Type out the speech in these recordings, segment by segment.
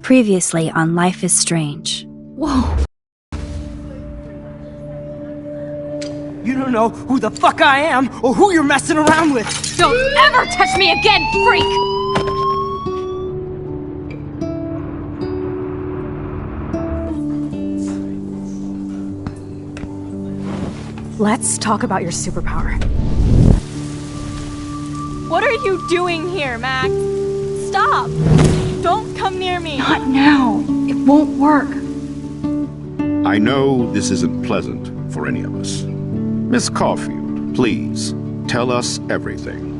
Previously on Life is Strange. Whoa. You don't know who the fuck I am or who you're messing around with! Don't ever touch me again, freak! Let's talk about your superpower. What are you doing here, Max? Stop! Don't come near me! Not now. It won't work. I know this isn't pleasant for any of us. Miss Caulfield, please, tell us everything.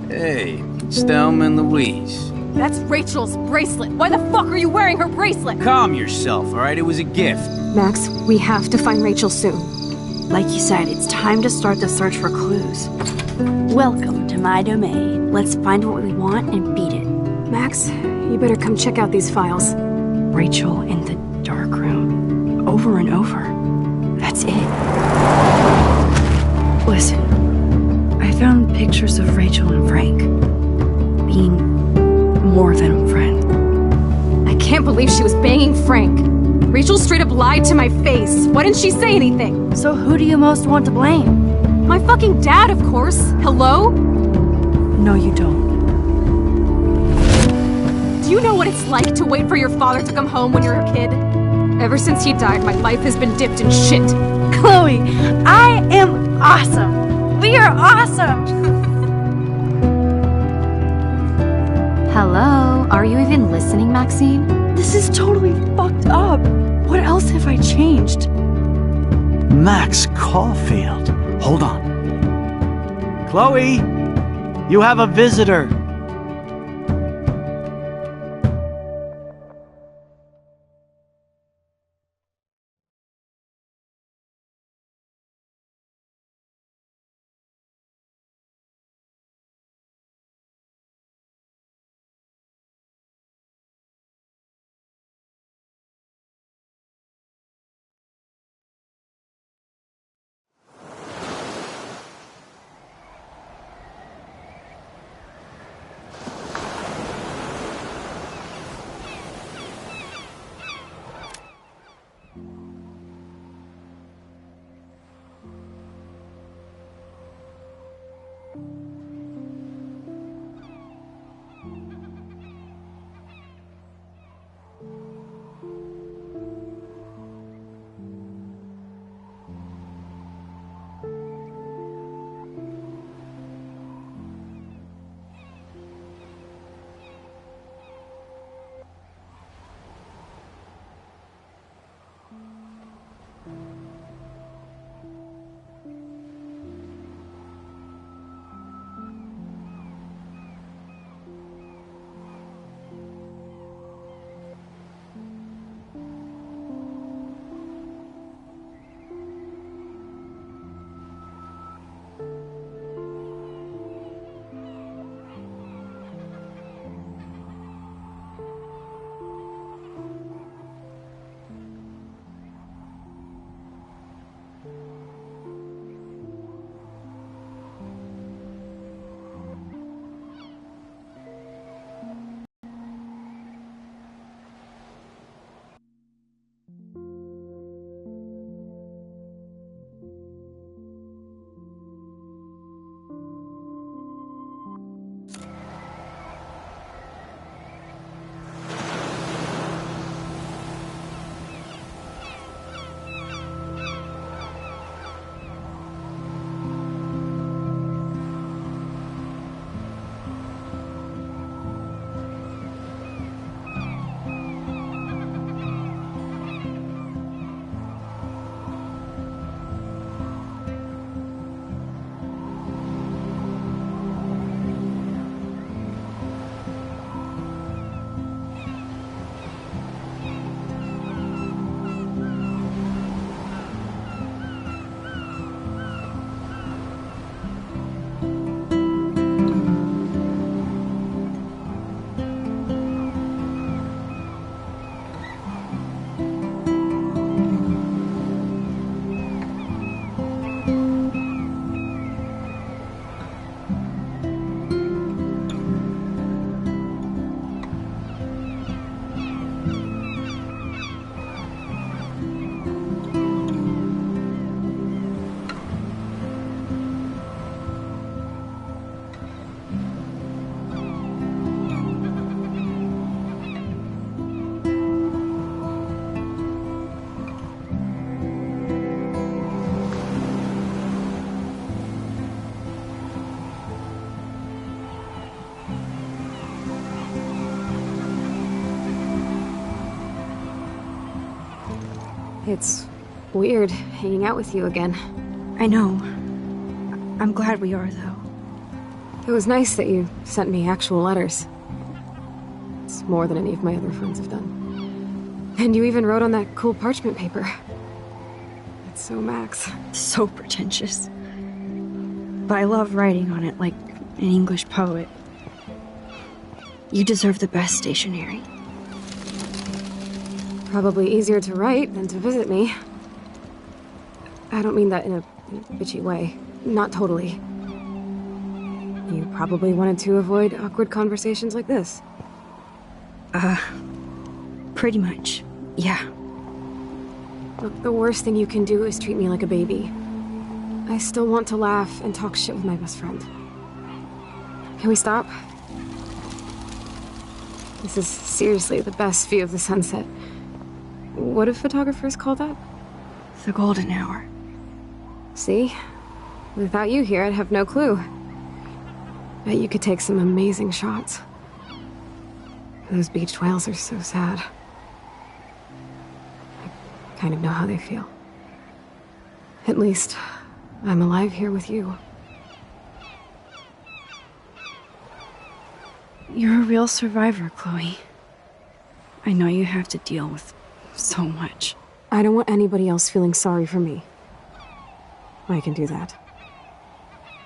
Hey, it's Thelma and Louise. That's Rachel's bracelet. Why the fuck are you wearing her bracelet? Calm yourself, alright? It was a gift. Max, we have to find Rachel soon. Like you said, it's time to start the search for clues. Welcome to my domain. Let's find what we want and beat it. Max, you better come check out these files. Rachel in the dark room. Over and over. That's it. Listen, I found pictures of Rachel and Frank being more than a friend. I can't believe she was banging Frank. Rachel straight up lied to my face. Why didn't she say anything? So who do you most want to blame? My fucking dad, of course. Hello? No, you don't. Do you know what it's like to wait for your father to come home when you're a kid? Ever since he died, my life has been dipped in shit. Chloe, I am awesome. We are awesome. Hello? Are you even listening, Maxine? This is totally fucked up. What else have I changed? Max Caulfield. Hold on. Chloe, you have a visitor. It's weird hanging out with you again. I know. I'm glad we are, though. It was nice that you sent me actual letters. It's more than any of my other friends have done. And you even wrote on that cool parchment paper. That's so Max. So pretentious. But I love writing on it like an English poet. You deserve the best stationery. Probably easier to write than to visit me. I don't mean that in a bitchy way. Not totally. You probably wanted to avoid awkward conversations like this. Pretty much, yeah. Look, the worst thing you can do is treat me like a baby. I still want to laugh and talk shit with my best friend. Can we stop? This is seriously the best view of the sunset. What do photographers call that? The golden hour. See? Without you here, I'd have no clue. Bet you could take some amazing shots. Those beached whales are so sad. I kind of know how they feel. At least, I'm alive here with you. You're a real survivor, Chloe. I know you have to deal with so much. I don't want anybody else feeling sorry for me. I can do that.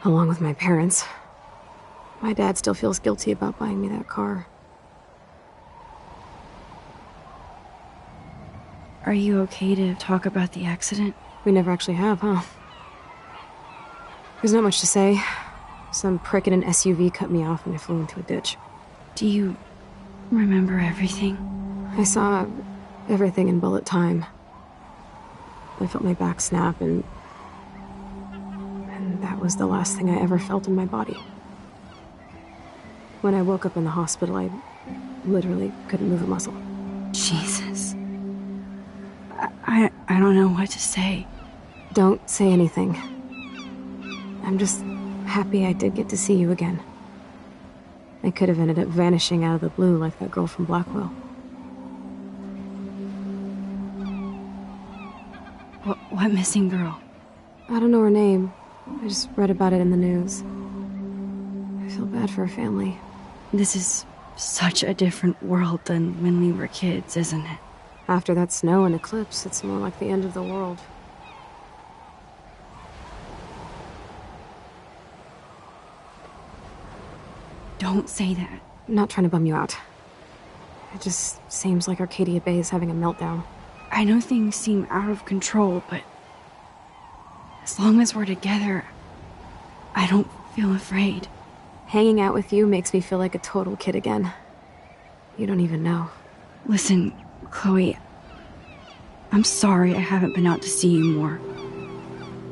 Along with my parents. My dad still feels guilty about buying me that car. Are you okay to talk about the accident? We never actually have, huh? There's not much to say. Some prick in an SUV cut me off and I flew into a ditch. Do you remember everything? I saw everything in bullet time. I felt my back snap and that was the last thing I ever felt in my body. When I woke up in the hospital, I literally couldn't move a muscle. Jesus. I don't know what to say. Don't say anything. I'm just happy I did get to see you again. I could have ended up vanishing out of the blue like that girl from Blackwell. What missing girl? I don't know her name. I just read about it in the news. I feel bad for her family. This is such a different world than when we were kids, isn't it? After that snow and eclipse, it's more like the end of the world. Don't say that. I'm not trying to bum you out. It just seems like Arcadia Bay is having a meltdown. I know things seem out of control, but as long as we're together, I don't feel afraid. Hanging out with you makes me feel like a total kid again. You don't even know. Listen, Chloe, I'm sorry I haven't been out to see you more.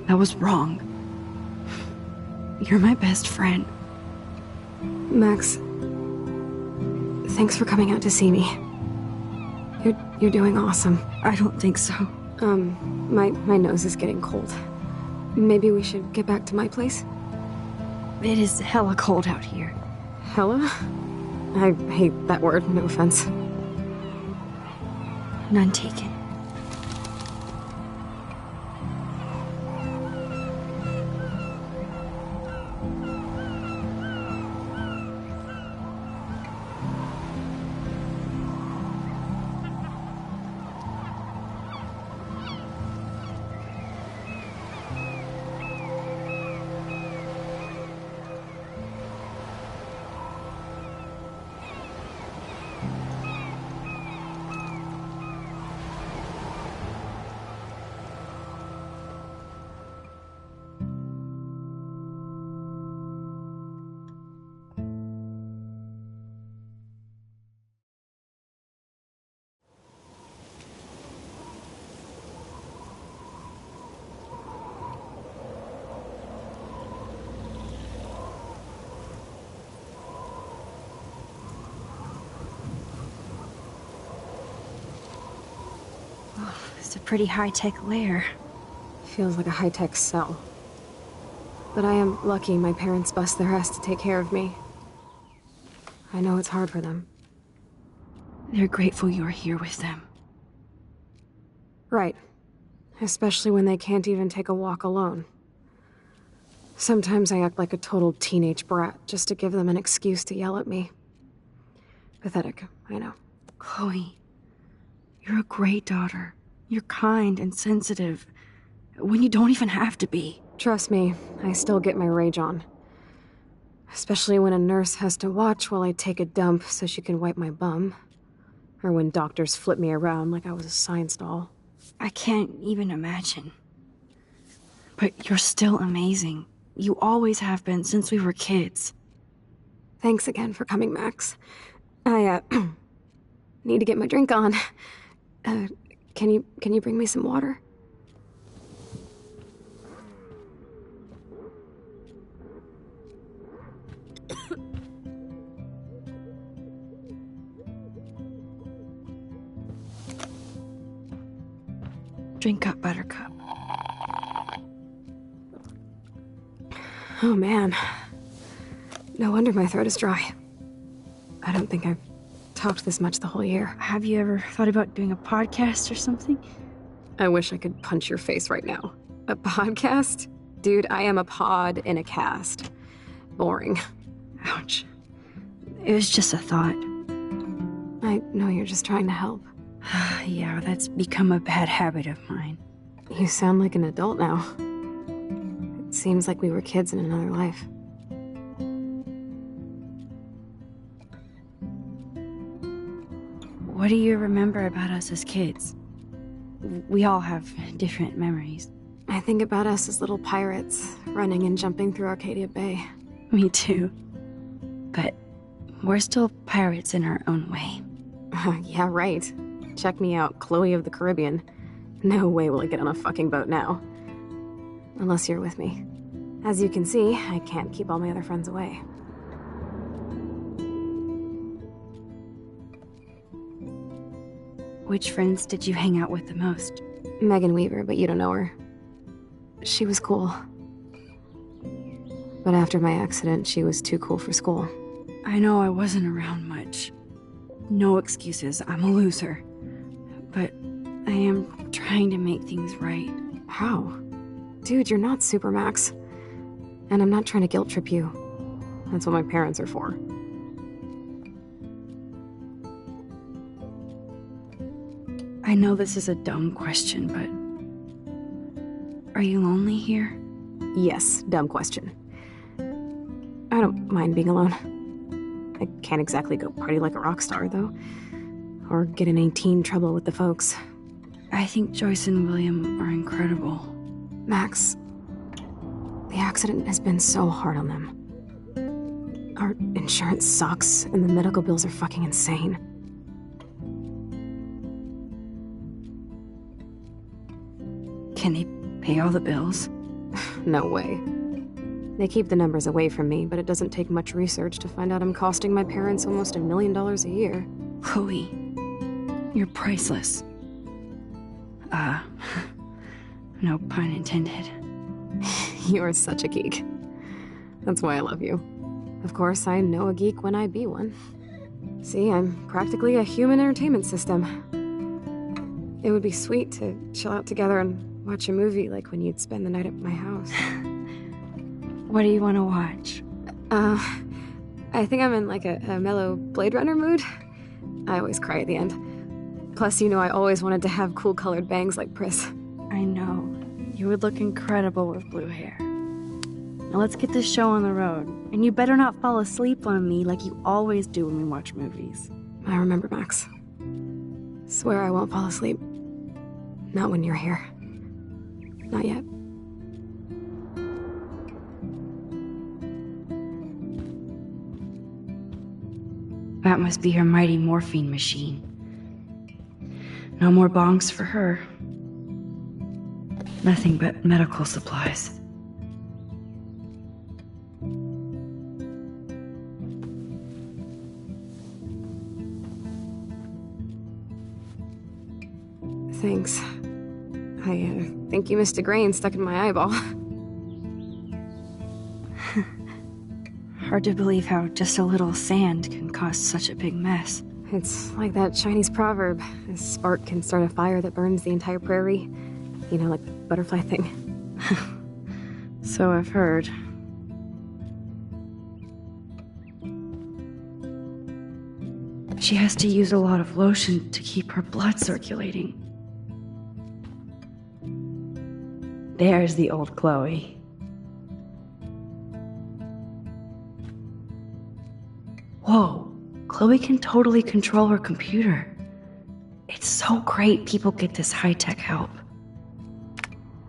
That was wrong. You're my best friend. Max, thanks for coming out to see me. You're doing awesome. I don't think so. My nose is getting cold. Maybe we should get back to my place? It is hella cold out here. Hella? I hate that word, no offense. None taken. It's a pretty high-tech lair. Feels like a high-tech cell. But I am lucky my parents bust their ass to take care of me. I know it's hard for them. They're grateful you're here with them. Right. Especially when they can't even take a walk alone. Sometimes I act like a total teenage brat just to give them an excuse to yell at me. Pathetic, I know. Chloe, you're a great daughter. You're kind and sensitive when you don't even have to be. Trust me, I still get my rage on. Especially when a nurse has to watch while I take a dump so she can wipe my bum. Or when doctors flip me around like I was a science doll. I can't even imagine. But you're still amazing. You always have been since we were kids. Thanks again for coming, Max. I, need to get my drink on. Can you bring me some water? Drink up, Buttercup. Oh man. No wonder my throat is dry. I don't think I've talked this much the whole year. Have you ever thought about doing a podcast or something? I wish I could punch your face right now. A podcast? Dude, I am a pod in a cast. Boring. Ouch. It was just a thought. I know you're just trying to help. Yeah, that's become a bad habit of mine. You sound like an adult now. It seems like we were kids in another life. What do you remember about us as kids? We all have different memories. I think about us as little pirates, running and jumping through Arcadia Bay. Me too. But we're still pirates in our own way. Yeah, right. Check me out, Chloe of the Caribbean. No way will I get on a fucking boat now. Unless you're with me. As you can see, I can't keep all my other friends away. Which friends did you hang out with the most? Megan Weaver, but you don't know her. She was cool. But after my accident, she was too cool for school. I know I wasn't around much. No excuses, I'm a loser. But I am trying to make things right. How? Dude, you're not Supermax. And I'm not trying to guilt trip you. That's what my parents are for. I know this is a dumb question, but... Are you lonely here? Yes, dumb question. I don't mind being alone. I can't exactly go party like a rock star, though. Or get in any teen trouble with the folks. I think Joyce and William are incredible. Max, the accident has been so hard on them. Our insurance sucks, and the medical bills are fucking insane. Can they pay all the bills? No way. They keep the numbers away from me, but it doesn't take much research to find out I'm costing my parents almost $1 million a year. Chloe, you're priceless. No pun intended. You are such a geek. That's why I love you. Of course, I know a geek when I be one. See, I'm practically a human entertainment system. It would be sweet to chill out together and watch a movie like when you'd spend the night at my house. What do you want to watch? I think I'm in like a mellow Blade Runner mood. I always cry at the end. Plus, you know, I always wanted to have cool colored bangs like Pris. I know. You would look incredible with blue hair. Now let's get this show on the road. And you better not fall asleep on me like you always do when we watch movies. I remember, Max. Swear I won't fall asleep. Not when you're here. Not yet. That must be her mighty morphine machine. No more bongs for her. Nothing but medical supplies. Thanks. I think you missed a grain stuck in my eyeball. Hard to believe how just a little sand can cause such a big mess. It's like that Chinese proverb. A spark can start a fire that burns the entire prairie. You know, like the butterfly thing. So I've heard. She has to use a lot of lotion to keep her blood circulating. There's the old Chloe. Whoa, Chloe can totally control her computer. It's so great people get this high-tech help.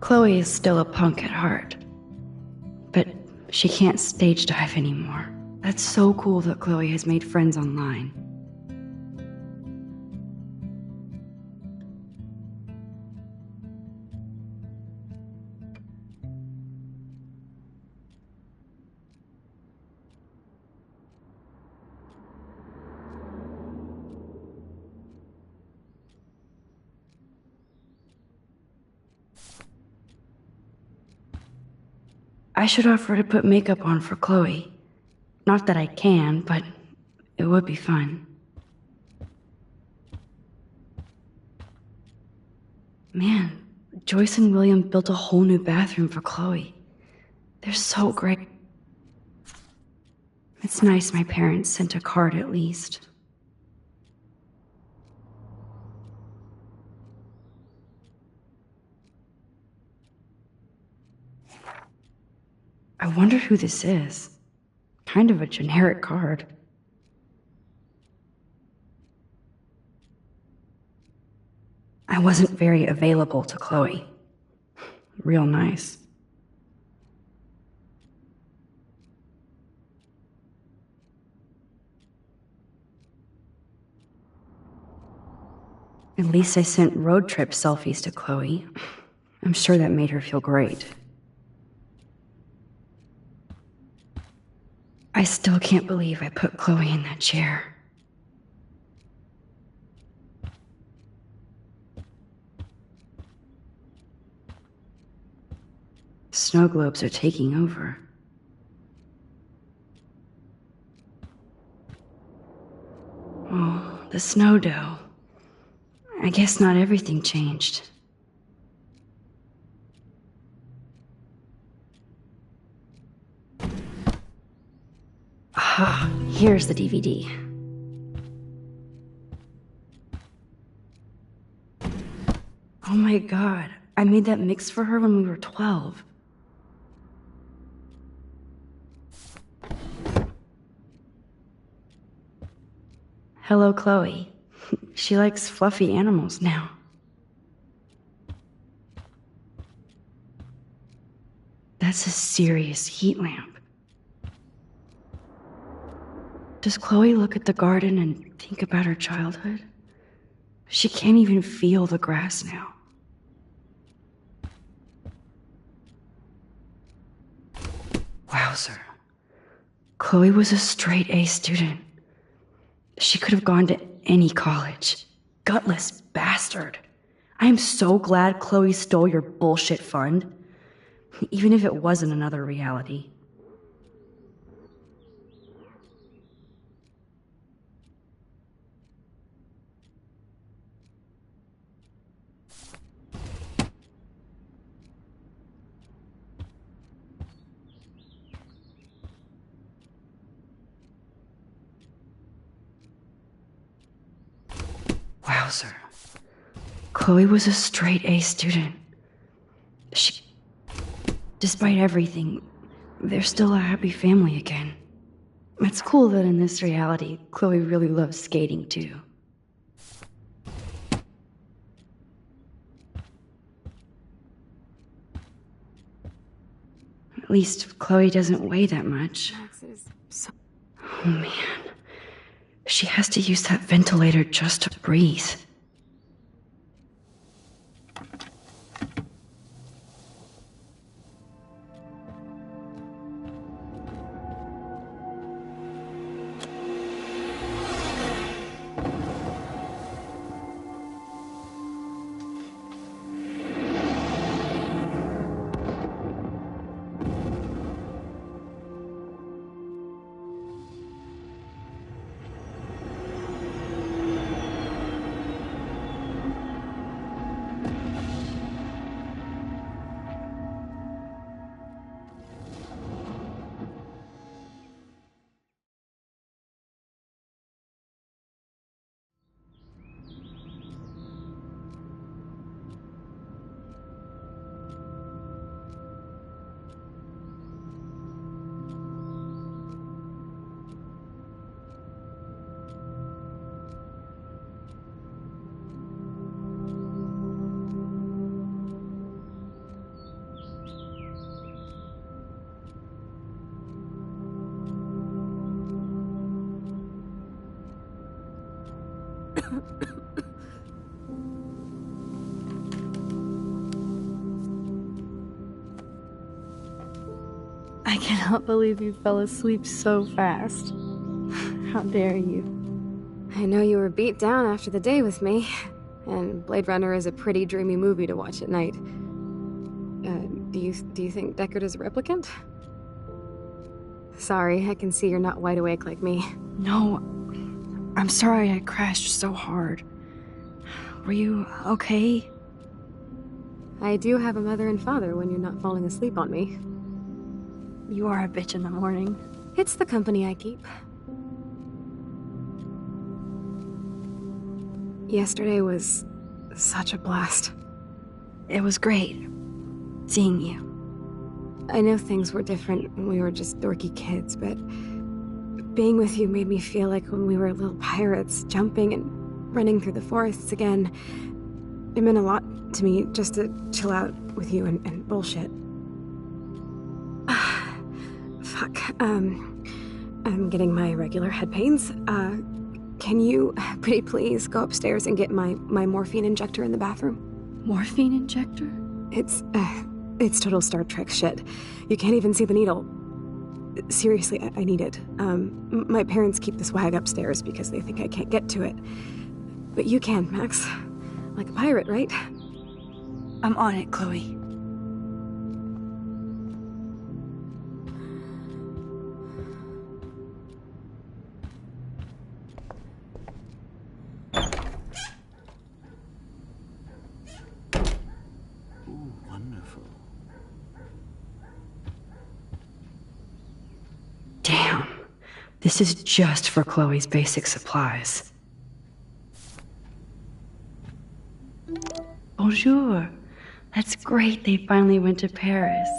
Chloe is still a punk at heart. But she can't stage dive anymore. That's so cool that Chloe has made friends online. I should offer to put makeup on for Chloe. Not that I can, but it would be fun. Man, Joyce and William built a whole new bathroom for Chloe. They're so great. It's nice my parents sent a card at least. I wonder who this is. Kind of a generic card. I wasn't very available to Chloe. Real nice. At least I sent road trip selfies to Chloe. I'm sure that made her feel great. I still can't believe I put Chloe in that chair. Snow globes are taking over. Oh, the snow dough. I guess not everything changed. Ah, here's the DVD. Oh my god, I made that mix for her when we were 12. Hello, Chloe. She likes fluffy animals now. That's a serious heat lamp. Does Chloe look at the garden and think about her childhood? She can't even feel the grass now. Wowzer. Chloe was a straight A student. She could have gone to any college. Gutless bastard. I am so glad Chloe stole your bullshit fund. Even if it wasn't another reality. Wowzer. Chloe was a straight A student. Despite everything, they're still a happy family again. It's cool that in this reality, Chloe really loves skating too. At least Chloe doesn't weigh that much. Oh man. She has to use that ventilator just to breathe. I cannot believe you fell asleep so fast. How dare you? I know you were beat down after the day with me, and Blade Runner is a pretty dreamy movie to watch at night. Do you think Deckard is a replicant? Sorry, I can see you're not wide awake like me. No, I'm sorry I crashed so hard. Were you okay? I do have a mother and father when you're not falling asleep on me. You are a bitch in the morning. It's the company I keep. Yesterday was such a blast. It was great seeing you. I know things were different when we were just dorky kids, but being with you made me feel like when we were little pirates, jumping and running through the forests again. It meant a lot to me just to chill out with you and bullshit. Fuck. I'm getting my regular head pains. Can you, pretty please, go upstairs and get my morphine injector in the bathroom? Morphine injector? It's total Star Trek shit. You can't even see the needle. Seriously, I need it. My parents keep the swag upstairs because they think I can't get to it. But you can, Max. Like a pirate, right? I'm on it, Chloe. Wonderful. Damn. This is just for Chloe's basic supplies. Bonjour. That's great they finally went to Paris.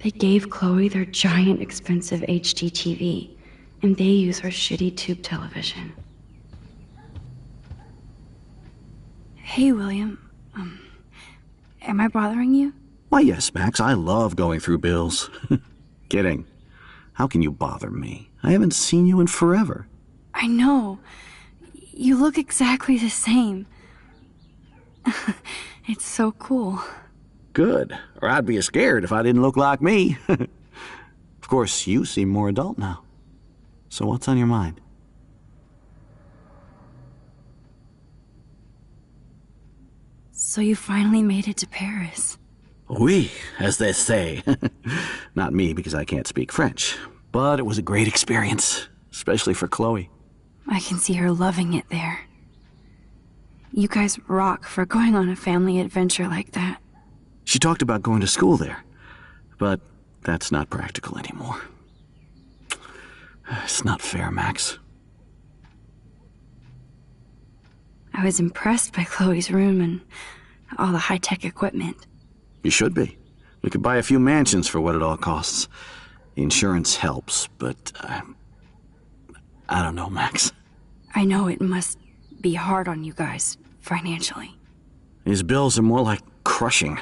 They gave Chloe their giant, expensive HD TV, and they use her shitty tube television. Hey, William. Am I bothering you? Why, yes, Max. I love going through bills. Kidding. How can you bother me? I haven't seen you in forever. I know. You look exactly the same. It's so cool. Good. Or I'd be scared if I didn't look like me. Of course, you seem more adult now. So what's on your mind? So you finally made it to Paris. Oui, as they say. Not me, because I can't speak French. But it was a great experience, especially for Chloe. I can see her loving it there. You guys rock for going on a family adventure like that. She talked about going to school there, but that's not practical anymore. It's not fair, Max. I was impressed by Chloe's room and all the high-tech equipment. You should be. We could buy a few mansions for what it all costs. The insurance helps, but I don't know, Max. I know it must be hard on you guys, financially. These bills are more like crushing.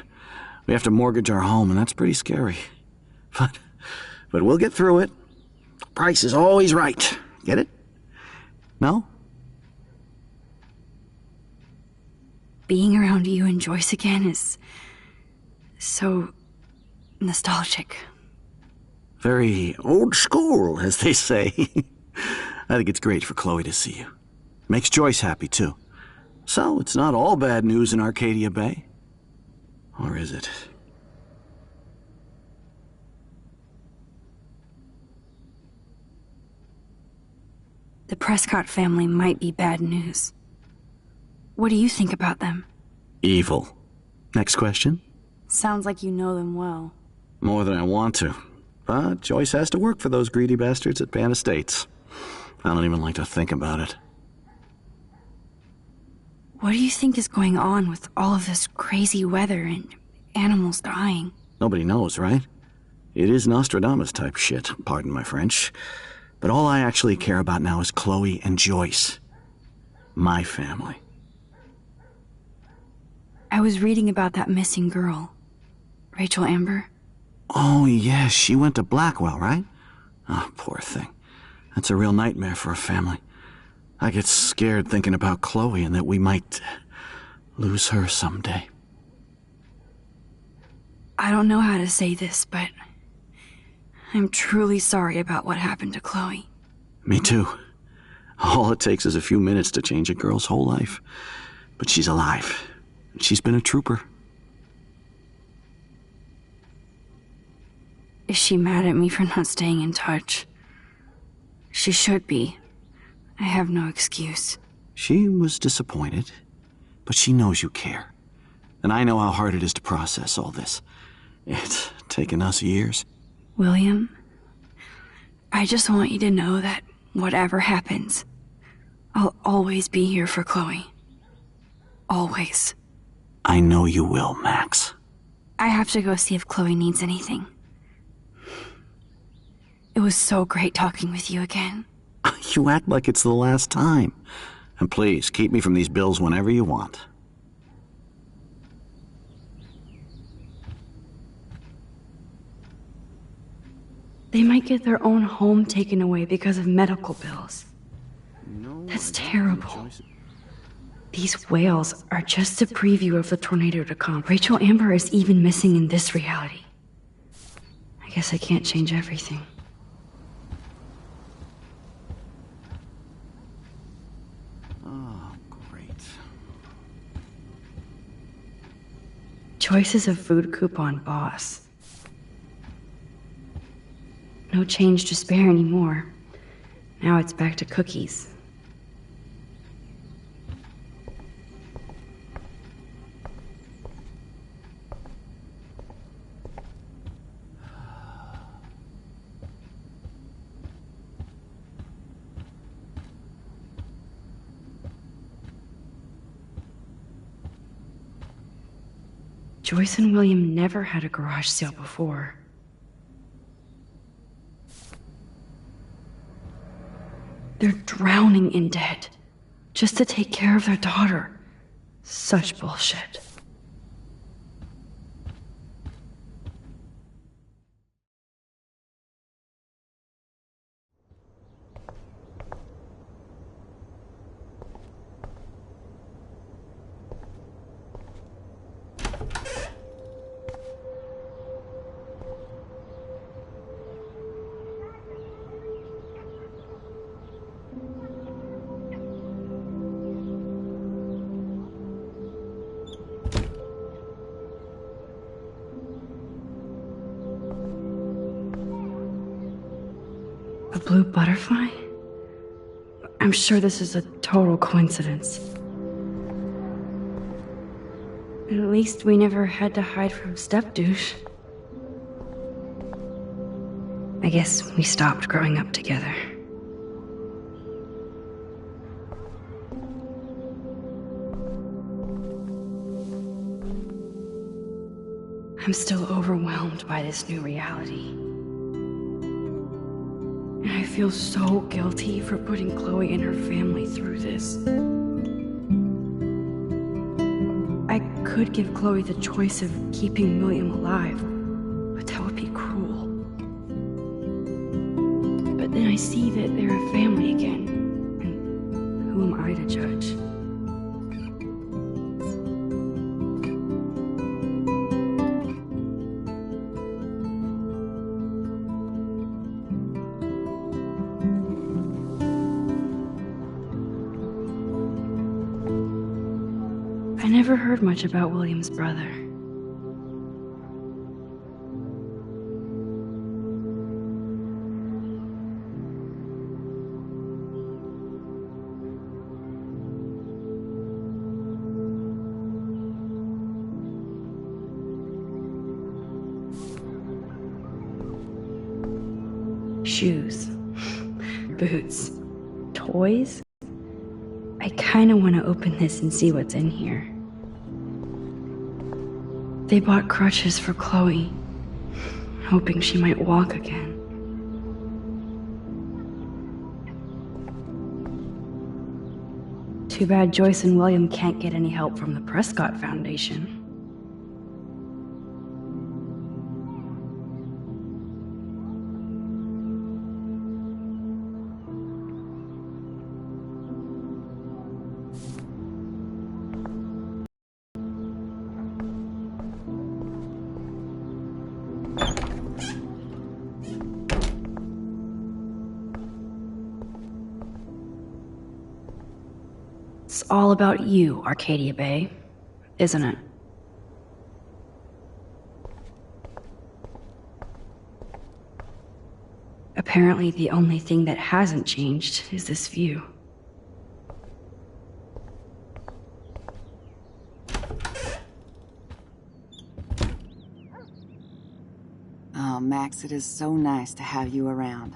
We have to mortgage our home, and that's pretty scary. But we'll get through it. Price is always right. Get it? No? Being around you and Joyce again is so nostalgic. Very old school, as they say. I think it's great for Chloe to see you. Makes Joyce happy, too. So, it's not all bad news in Arcadia Bay. Or is it? The Prescott family might be bad news. What do you think about them? Evil. Next question? Sounds like you know them well. More than I want to. But Joyce has to work for those greedy bastards at Pan Estates. I don't even like to think about it. What do you think is going on with all of this crazy weather and animals dying? Nobody knows, right? It is Nostradamus-type shit, pardon my French. But all I actually care about now is Chloe and Joyce. My family. I was reading about that missing girl, Rachel Amber. Oh, yes, she went to Blackwell, right? Oh, poor thing. That's a real nightmare for a family. I get scared thinking about Chloe and that we might lose her someday. I don't know how to say this, but I'm truly sorry about what happened to Chloe. Me too. All it takes is a few minutes to change a girl's whole life. But she's alive. She's been a trooper. Is she mad at me for not staying in touch? She should be. I have no excuse. She was disappointed, but she knows you care. And I know how hard it is to process all this. It's taken us years. William, I just want you to know that whatever happens, I'll always be here for Chloe. Always. I know you will, Max. I have to go see if Chloe needs anything. It was so great talking with you again. You act like it's the last time. And please, keep me from these bills whenever you want. They might get their own home taken away because of medical bills. That's terrible. These whales are just a preview of the tornado to come. Rachel Amber is even missing in this reality. I guess I can't change everything. Oh, great. Joyce is a food coupon boss. No change to spare anymore. Now it's back to cookies. Joyce and William never had a garage sale before. They're drowning in debt just to take care of their daughter. Such bullshit. A blue butterfly? I'm sure this is a total coincidence. At least we never had to hide from step-douche. I guess we stopped growing up together. I'm still overwhelmed by this new reality. And I feel so guilty for putting Chloe and her family through this. I could give Chloe the choice of keeping William alive, but that would be cruel. But then I see that they're a family again, and who am I to judge? I never heard much about William's brother. Shoes, boots, toys. I kinda want to open this and see what's in here. They bought crutches for Chloe, hoping she might walk again. Too bad Joyce and William can't get any help from the Prescott Foundation. It's all about you, Arcadia Bay, isn't it? Apparently, the only thing that hasn't changed is this view. Oh, Max, it is so nice to have you around.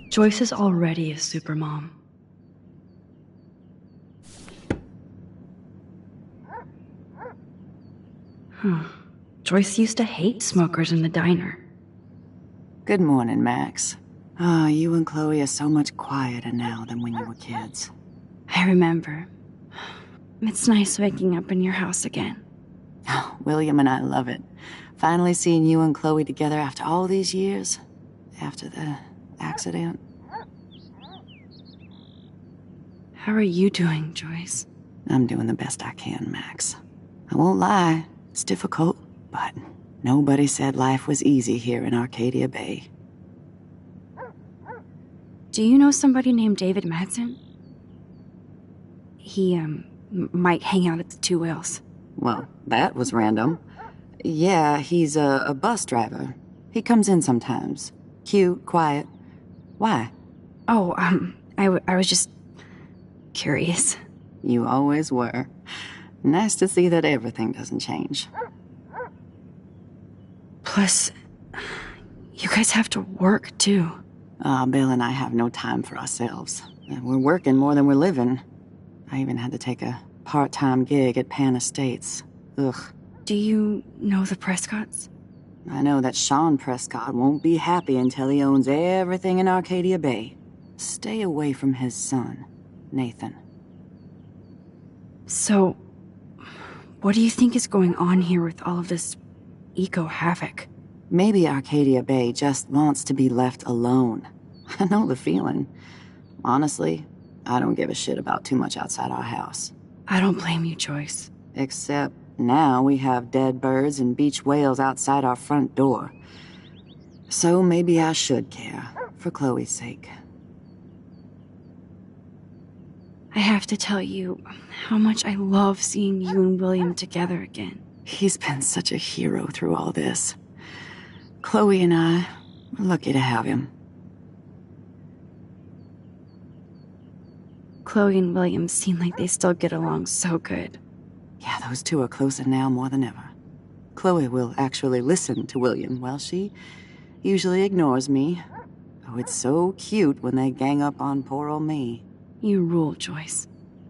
Joyce is already a supermom. Joyce used to hate smokers in the diner. Good morning, Max. Oh, you and Chloe are so much quieter now than when you were kids. I remember. It's nice waking up in your house again. Oh, William and I love it. Finally seeing you and Chloe together after all these years. After the accident. How are you doing, Joyce? I'm doing the best I can, Max. I won't lie, it's difficult, but nobody said life was easy here in Arcadia Bay. Do you know somebody named David Madsen? He, might hang out at the Two Whales. Well, that was random. Yeah, he's a bus driver. He comes in sometimes. Cute, quiet. Why? Oh, I was just curious. You always were. Nice to see that everything doesn't change. Plus, you guys have to work, too. Bill and I have no time for ourselves. We're working more than we're living. I even had to take a part-time gig at Pan Estates. Ugh. Do you know the Prescotts? I know that Sean Prescott won't be happy until he owns everything in Arcadia Bay. Stay away from his son, Nathan. So, what do you think is going on here with all of this eco-havoc? Maybe Arcadia Bay just wants to be left alone. I know the feeling. Honestly, I don't give a shit about too much outside our house. I don't blame you, Joyce. Except now we have dead birds and beach whales outside our front door. So maybe I should care, for Chloe's sake. I have to tell you how much I love seeing you and William together again. He's been such a hero through all this. Chloe and I are lucky to have him. Chloe and William seem like they still get along so good. Yeah, those two are closer now more than ever. Chloe will actually listen to William, while she usually ignores me. Oh, it's so cute when they gang up on poor old me. You rule, Joyce.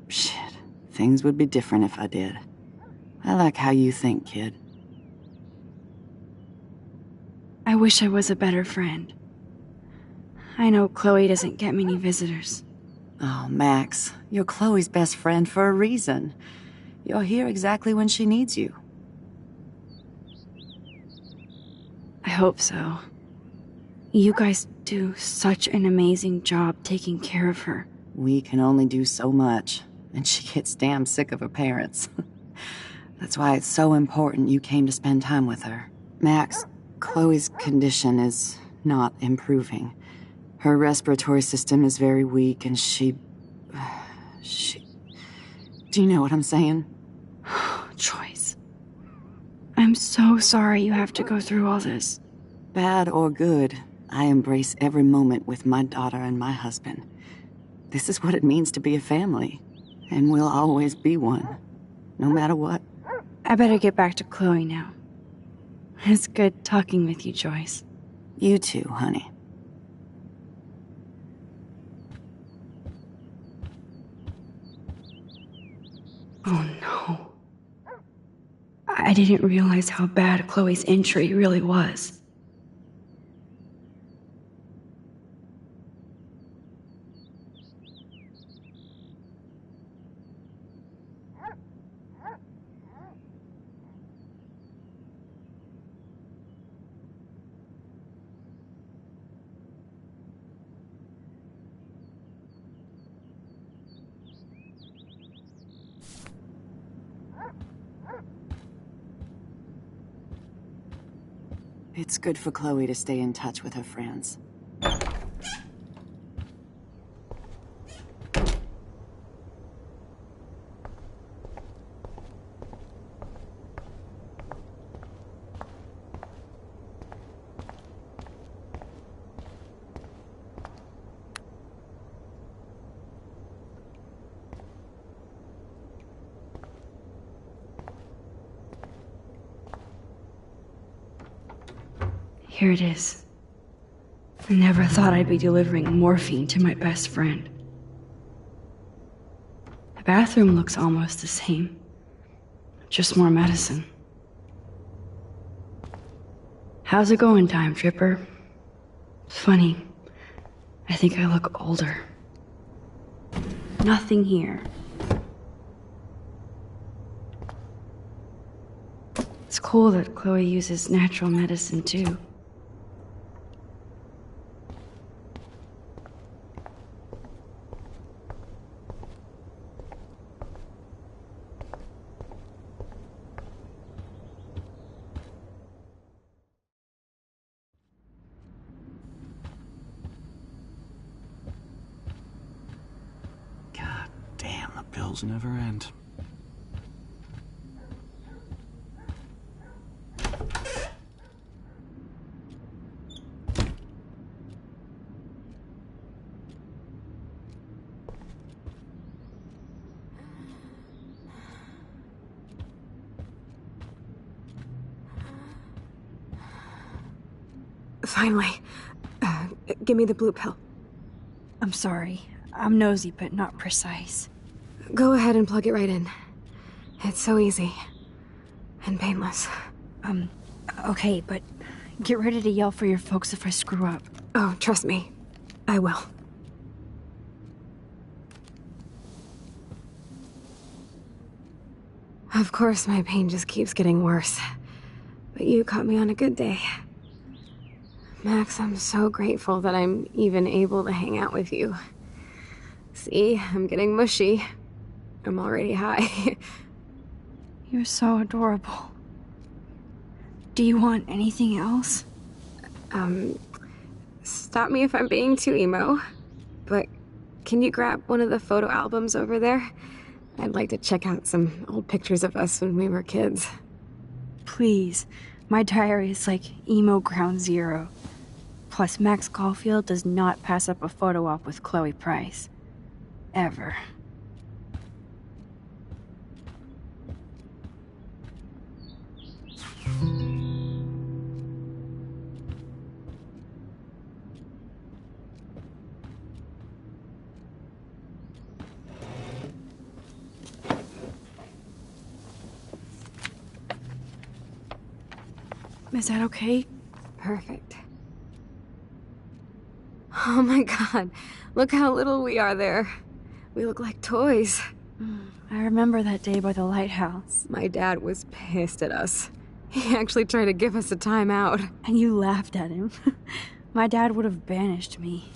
Shit. Things would be different if I did. I like how you think, kid. I wish I was a better friend. I know Chloe doesn't get many visitors. Oh, Max, you're Chloe's best friend for a reason. You're here exactly when she needs you. I hope so. You guys do such an amazing job taking care of her. We can only do so much, and she gets damn sick of her parents. That's why it's so important you came to spend time with her. Max, Chloe's condition is not improving. Her respiratory system is very weak, and she... Do you know what I'm saying? Joyce. I'm so sorry you have to go through all this. Bad or good, I embrace every moment with my daughter and my husband. This is what it means to be a family, and we'll always be one, no matter what. I better get back to Chloe now. It's good talking with you, Joyce. You too, honey. Oh no. I didn't realize how bad Chloe's injury really was. It's good for Chloe to stay in touch with her friends. Here it is. I never thought I'd be delivering morphine to my best friend. The bathroom looks almost the same. Just more medicine. How's it going, Time Tripper? Funny. I think I look older. Nothing here. It's cool that Chloe uses natural medicine too. God damn, the bills never end. Finally. Give me the blue pill. I'm sorry. I'm nosy, but not precise. Go ahead and plug it right in. It's so easy. And painless. Okay, but get ready to yell for your folks if I screw up. Oh, trust me. I will. Of course, my pain just keeps getting worse. But you caught me on a good day. Max, I'm so grateful that I'm even able to hang out with you. See, I'm getting mushy. I'm already high. You're so adorable. Do you want anything else? Stop me if I'm being too emo, but can you grab one of the photo albums over there? I'd like to check out some old pictures of us when we were kids. Please. My diary is like emo ground zero. Plus, Max Caulfield does not pass up a photo op with Chloe Price. Ever. Is that okay? Perfect. Oh my god, look how little we are there. We look like toys. I remember that day by the lighthouse. My dad was pissed at us. He actually tried to give us a timeout. And you laughed at him. My dad would have banished me.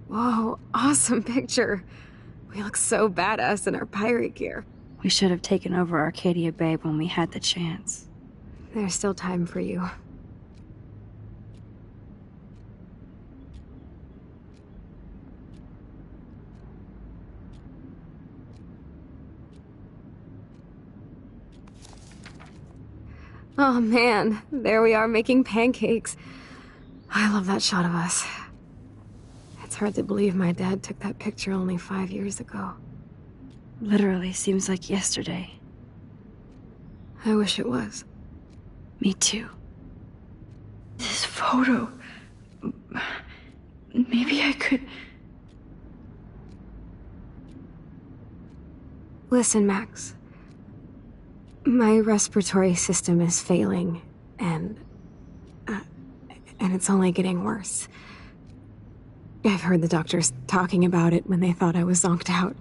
Whoa, awesome picture. We look so badass in our pirate gear. We should have taken over Arcadia Bay when we had the chance. There's still time for you. Oh man, there we are making pancakes. I love that shot of us. It's hard to believe my dad took that picture only 5 years ago. Literally seems like yesterday. I wish it was. Me too. This photo... Maybe I could... Listen, Max. My respiratory system is failing, and it's only getting worse. I've heard the doctors talking about it when they thought I was zonked out.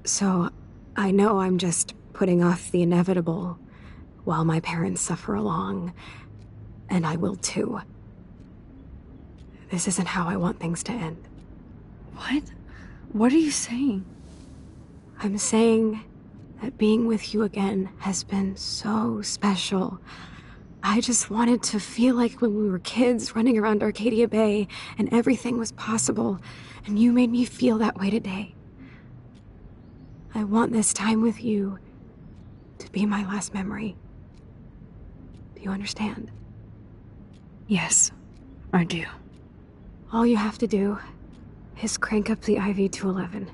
So, I know I'm just putting off the inevitable while my parents suffer along, and I will too. This isn't how I want things to end. What? What are you saying? I'm saying that being with you again has been so special. I just wanted to feel like when we were kids running around Arcadia Bay and everything was possible, and you made me feel that way today. I want this time with you to be my last memory. Do you understand? Yes, I do. All you have to do is crank up the IV to 11.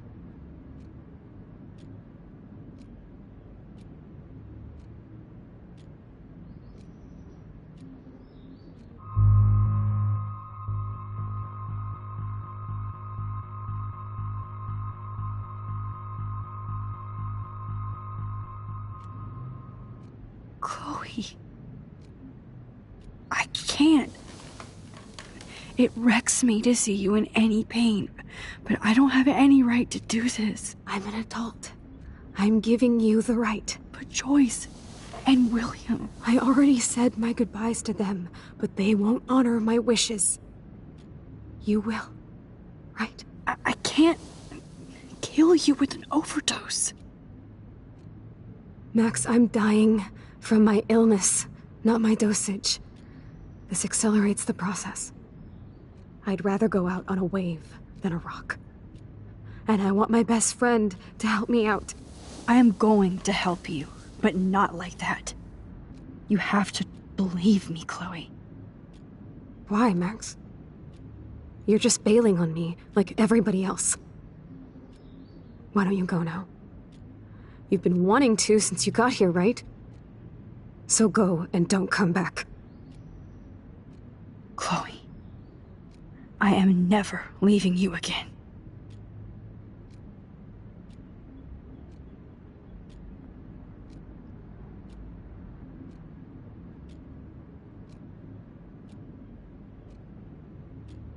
Chloe. I can't. It wrecks me to see you in any pain, but I don't have any right to do this. I'm an adult. I'm giving you the right. But Joyce and William... I already said my goodbyes to them, but they won't honor my wishes. You will, right? I can't kill you with an overdose. Max, I'm dying from my illness, not my dosage. This accelerates the process. I'd rather go out on a wave than a rock. And I want my best friend to help me out. I am going to help you, but not like that. You have to believe me, Chloe. Why, Max? You're just bailing on me like everybody else. Why don't you go now? You've been wanting to since you got here, right? So go and don't come back. Chloe, I am never leaving you again.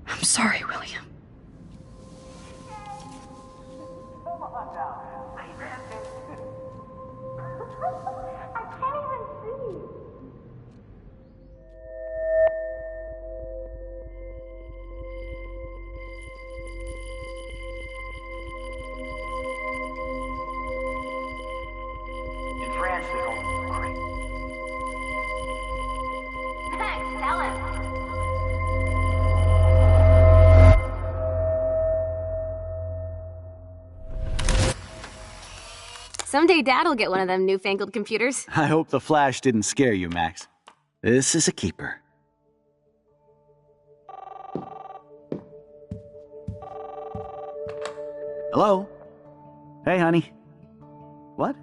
I'm sorry, William. Someday Dad'll get one of them newfangled computers. I hope the flash didn't scare you, Max. This is a keeper. Hello? Hey, honey. What?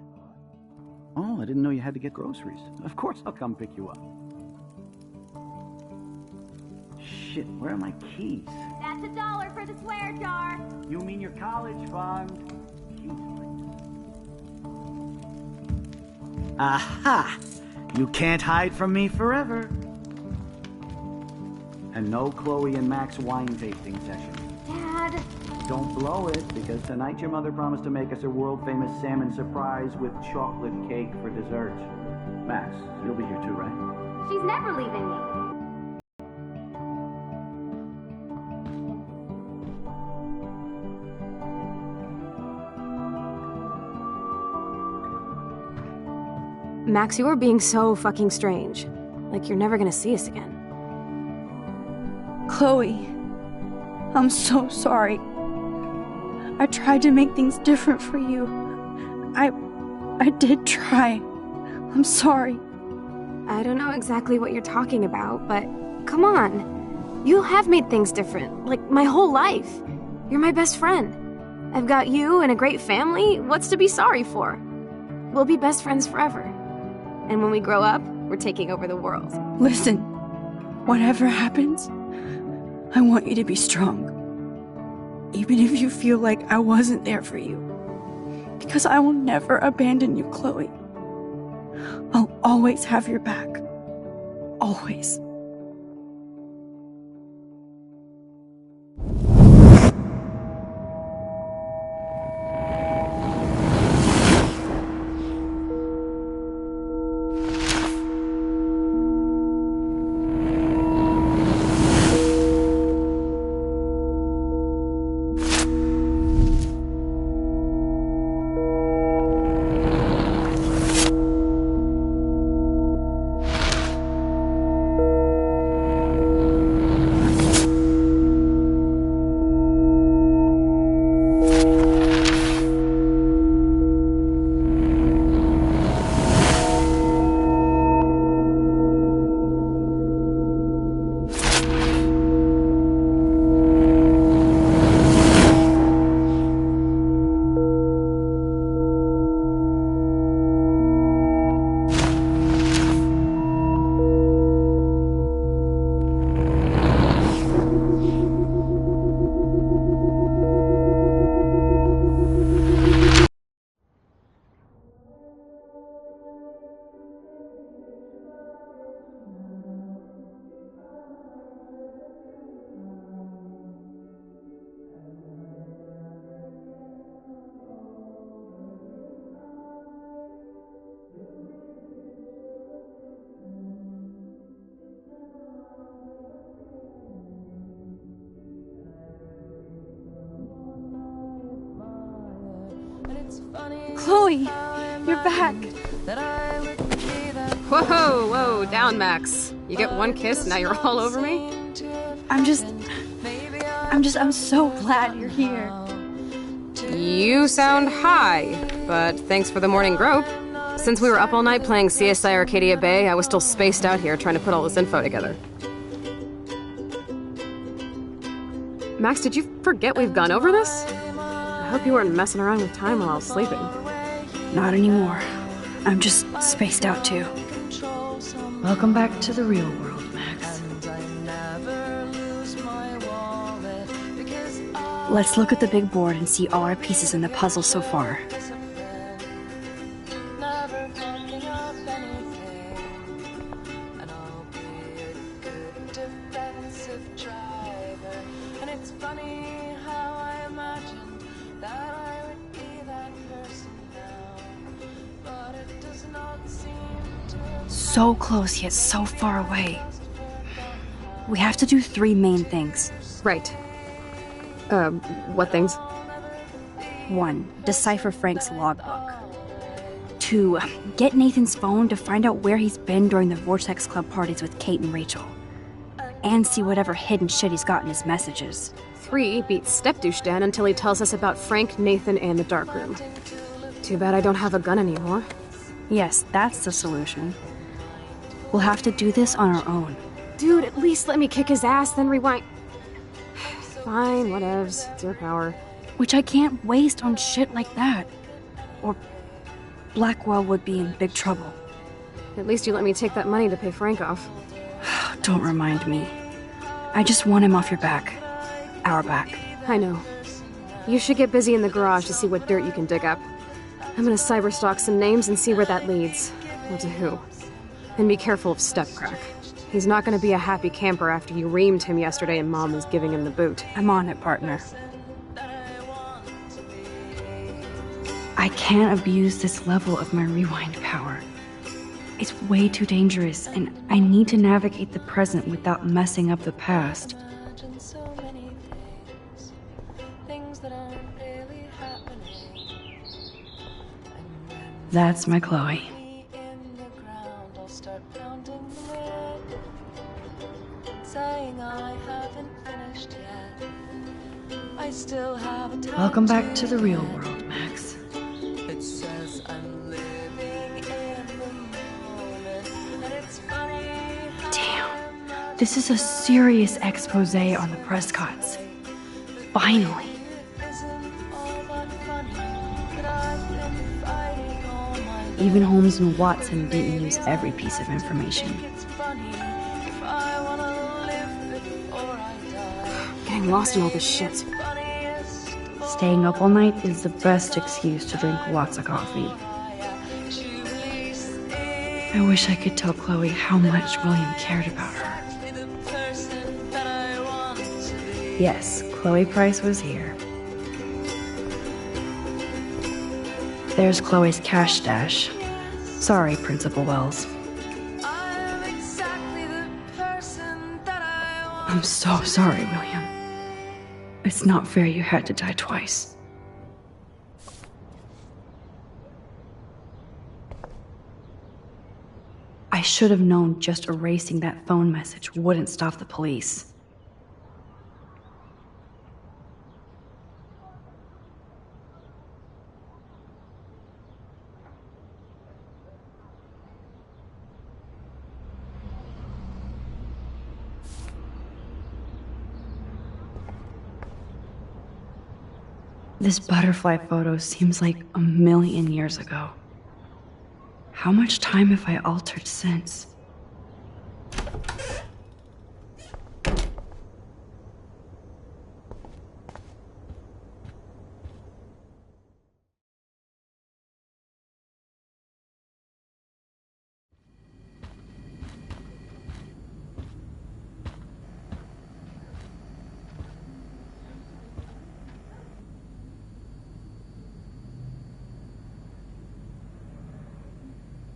Oh, I didn't know you had to get groceries. Of course I'll come pick you up. Shit, where are my keys? That's $1 for the swear jar. You mean your college fund? Aha! You can't hide from me forever. And no Chloe and Max wine tasting session. Dad. Don't blow it, because tonight your mother promised to make us a world-famous salmon surprise with chocolate cake for dessert. Max, you'll be here too, right? She's never leaving me. Max, you are being so fucking strange. Like you're never gonna see us again. Chloe, I'm so sorry. I tried to make things different for you. I did try. I'm sorry. I don't know exactly what you're talking about, but come on. You have made things different, like my whole life. You're my best friend. I've got you and a great family. What's to be sorry for? We'll be best friends forever. And when we grow up, we're taking over the world. Listen, whatever happens, I want you to be strong. Even if you feel like I wasn't there for you. Because I will never abandon you, Chloe. I'll always have your back. Always. Chloe, you're back. Whoa, down, Max. You get one kiss, now you're all over me? I'm so glad you're here. You sound high, but thanks for the morning grope. Since we were up all night playing CSI Arcadia Bay, I was still spaced out here trying to put all this info together. Max, did you forget we've gone over this? I hope you weren't messing around with time while I was sleeping. Not anymore. I'm just spaced out too. Welcome back to the real world, Max. Let's look at the big board and see all our pieces in the puzzle so far. So close, yet so far away. We have to do 3 main things. Right. What things? 1. Decipher Frank's logbook. 2. Get Nathan's phone to find out where he's been during the Vortex Club parties with Kate and Rachel. And see whatever hidden shit he's got in his messages. 3. Beat Step-Douche Dan until he tells us about Frank, Nathan, and the darkroom. Too bad I don't have a gun anymore. Yes, that's the solution. We'll have to do this on our own. Dude, at least let me kick his ass, then rewind. Fine, whatevs. It's your power. Which I can't waste on shit like that. Or Blackwell would be in big trouble. At least you let me take that money to pay Frank off. Don't remind me. I just want him off your back. Our back. I know. You should get busy in the garage to see what dirt you can dig up. I'm gonna cyberstalk some names and see where that leads. Or to who. And be careful of Stepcrack. He's not gonna be a happy camper after you reamed him yesterday and Mom is giving him the boot. I'm on it, partner. I can't abuse this level of my rewind power. It's way too dangerous, and I need to navigate the present without messing up the past. That's my Chloe. Welcome back to the real world, Max. Damn, this is a serious expose on the Prescotts. Finally. Even Holmes and Watson didn't use every piece of information. Getting lost in all this shit. Staying up all night is the best excuse to drink lots of coffee. I wish I could tell Chloe how much William cared about her. Yes, Chloe Price was here. There's Chloe's cash stash. Sorry, Principal Wells. I'm so sorry, William. It's not fair you had to die twice. I should have known just erasing that phone message wouldn't stop the police. This butterfly photo seems like a million years ago. How much time have I altered since?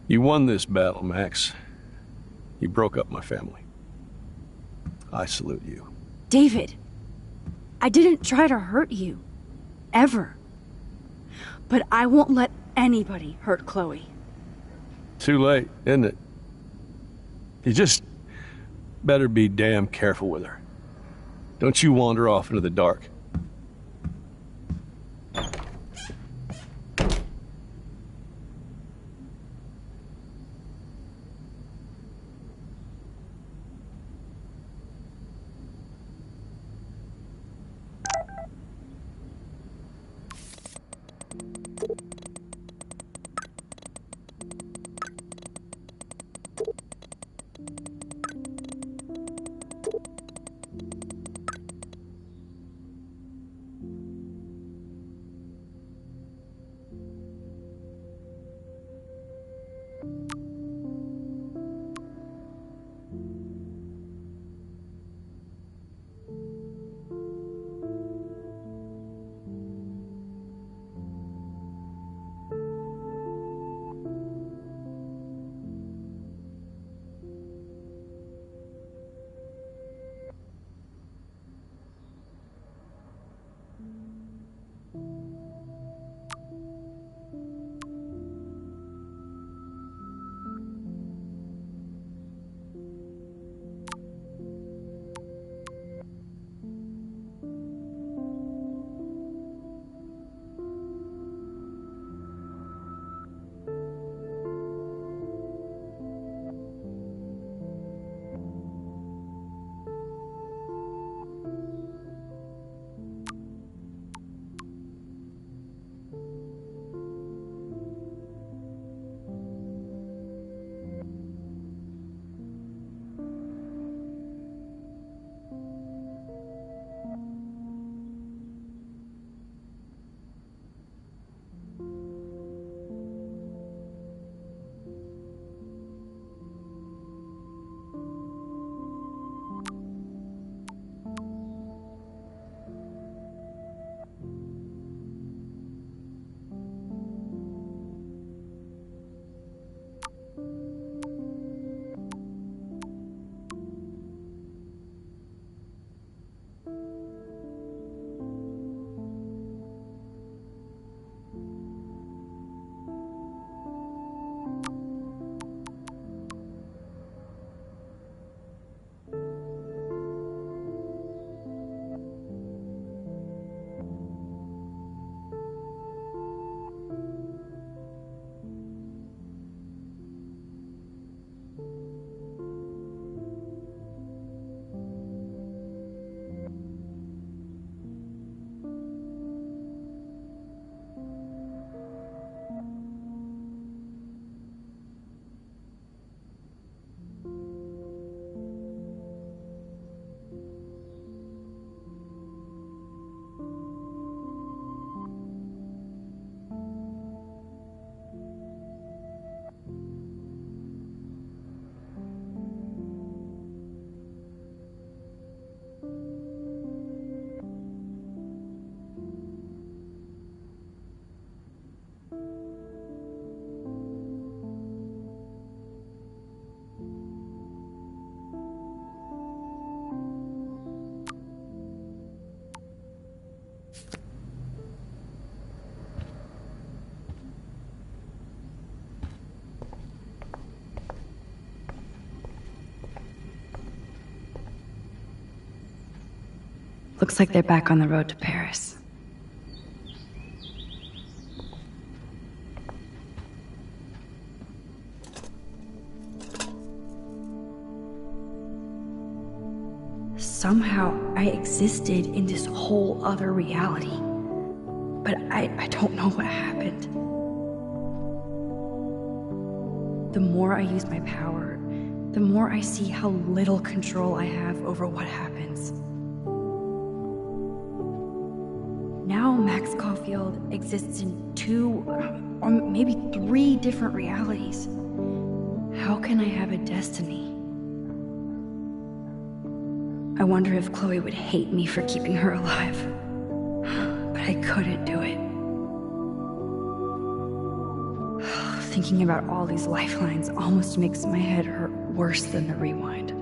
You won this battle, Max. You broke up my family. I salute you. David, I didn't try to hurt you. Ever. But I won't let anybody hurt Chloe. Too late, isn't it? You just better be damn careful with her. Don't you wander off into the dark. Looks like they're back on the road to Paris. Somehow, I existed in this whole other reality. But I don't know what happened. The more I use my power, the more I see how little control I have over what happens. Now Max Caulfield exists in 2, or maybe 3 different realities. How can I have a destiny? I wonder if Chloe would hate me for keeping her alive. But I couldn't do it. Thinking about all these lifelines almost makes my head hurt worse than the rewind.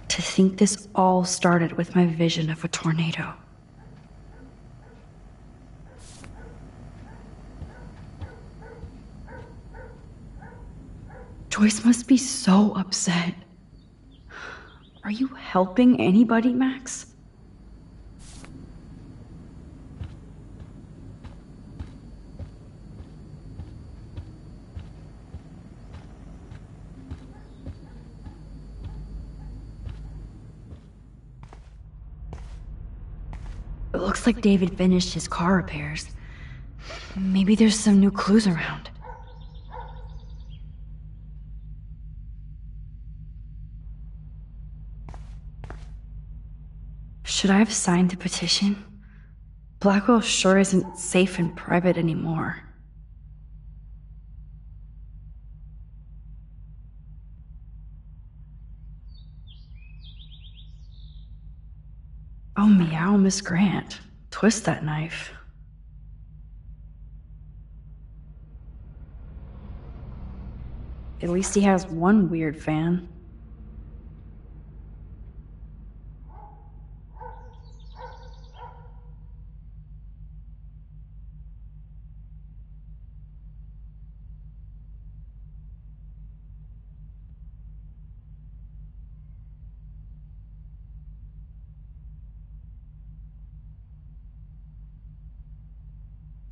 To think this all started with my vision of a tornado. Joyce must be so upset. Are you helping anybody, Max? It looks like David finished his car repairs. Maybe there's some new clues around. Should I have signed the petition? Blackwell sure isn't safe and private anymore. Oh, meow, Miss Grant. Twist that knife. At least he has one weird fan.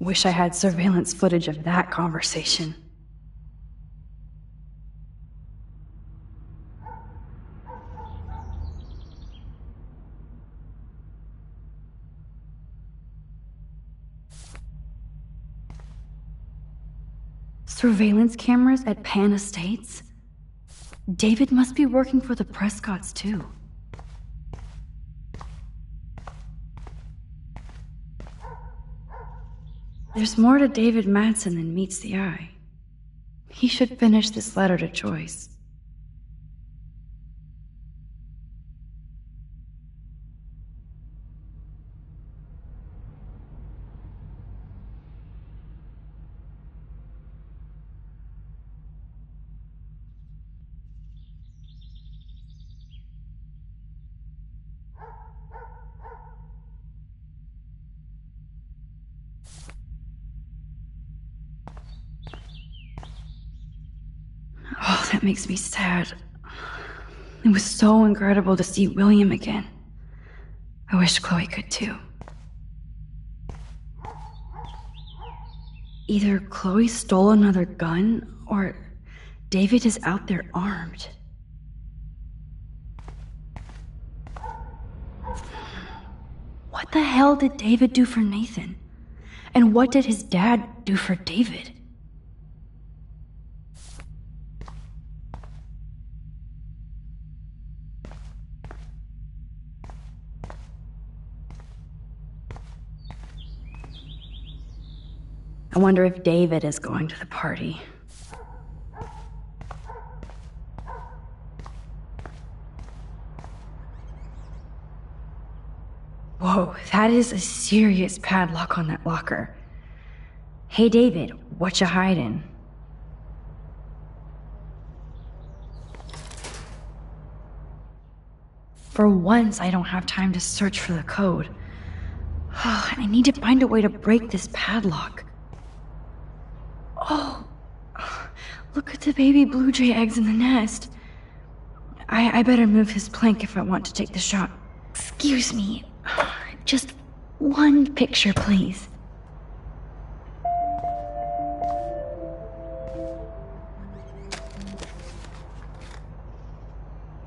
Wish I had surveillance footage of that conversation. Surveillance cameras at Pan Estates? David must be working for the Prescotts, too. There's more to David Madsen than meets the eye. He should finish this letter to Joyce. Oh, that makes me sad. It was so incredible to see William again. I wish Chloe could too. Either Chloe stole another gun, or David is out there armed. What the hell did David do for Nathan? And what did his dad do for David? I wonder if David is going to the party. Whoa, that is a serious padlock on that locker. Hey David, what you hiding? For once, I don't have time to search for the code. I need to find a way to break this padlock. Oh, look at the baby blue jay eggs in the nest. I better move his plank if I want to take the shot. Excuse me. Just one picture, please.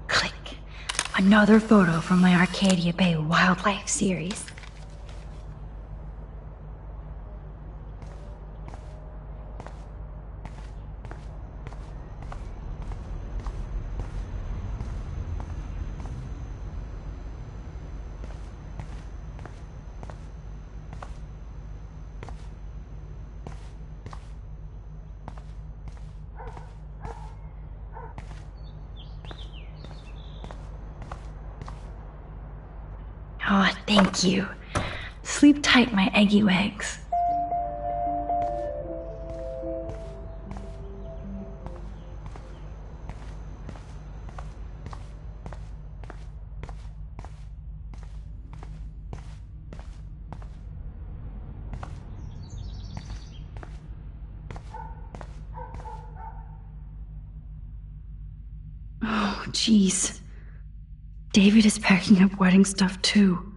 Click. Another photo from my Arcadia Bay wildlife series. Oh, thank you. Sleep tight, my eggy legs. Oh, jeez. David is packing up wedding stuff too.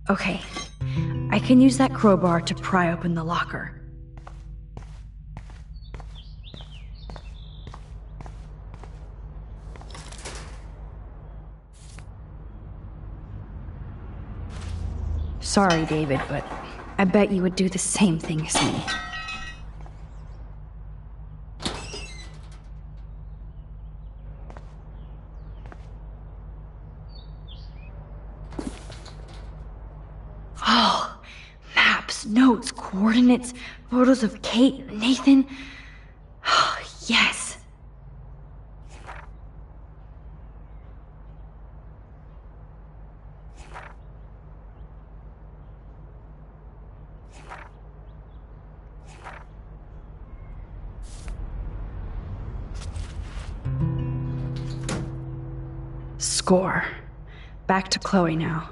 Okay, I can use that crowbar to pry open the locker. Sorry, David, but I bet you would do the same thing as me. Oh, maps, notes, coordinates, photos of Kate, Nathan. Oh, yes. Score. Back to Chloe now.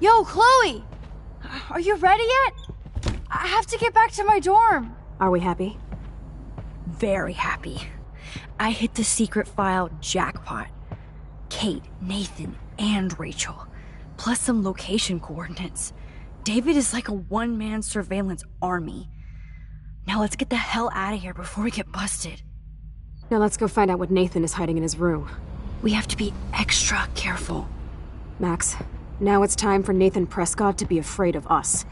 Yo, Chloe! Are you ready yet? I have to get back to my dorm. Are we happy? Very happy. I hit the secret file jackpot. Kate, Nathan, and Rachel. Plus some location coordinates. David is like a one-man surveillance army. Now let's get the hell out of here before we get busted. Now let's go find out what Nathan is hiding in his room. We have to be extra careful. Max, now it's time for Nathan Prescott to be afraid of us.